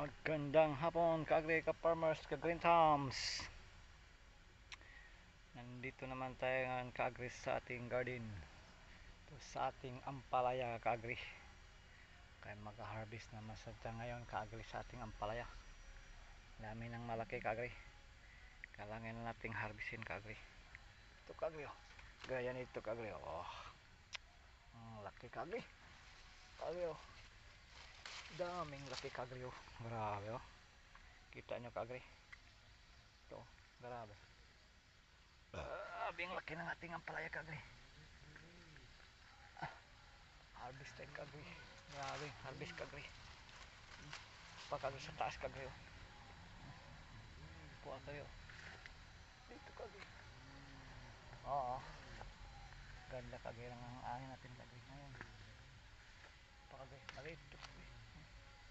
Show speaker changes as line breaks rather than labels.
Magandang hapon ka-agri, ka-farmers, ka-green thumbs. Nandito naman tayo ngayon ka-agri sa ating garden. Ito sa ating ampalaya ka-agri. Kaya mag-harvest naman sa ngayon ka-agri sa ating ampalaya. Dami ng malaki ka-agri. Kailangan na nating harvestin ka-agri. Ito ka-agri oh. Gaya nito ka-agri oh. Laki ka-agri. Ka-agri oh. Daming laki ka-agri oh. Grabe oh. Kita nyo ka-agri. Ito, grabe. Ang laki ng ating ampalaya ka-agri. Harvest time ka-agri. Grabe, harvest ka-agri. Pag-agri sa taas ka-agri oh. Puha kayo. Dito ka-agri. Oo. Ganda ka-agri ng angin natin ka-agri ngayon. Pag-agri, dito ka-agri.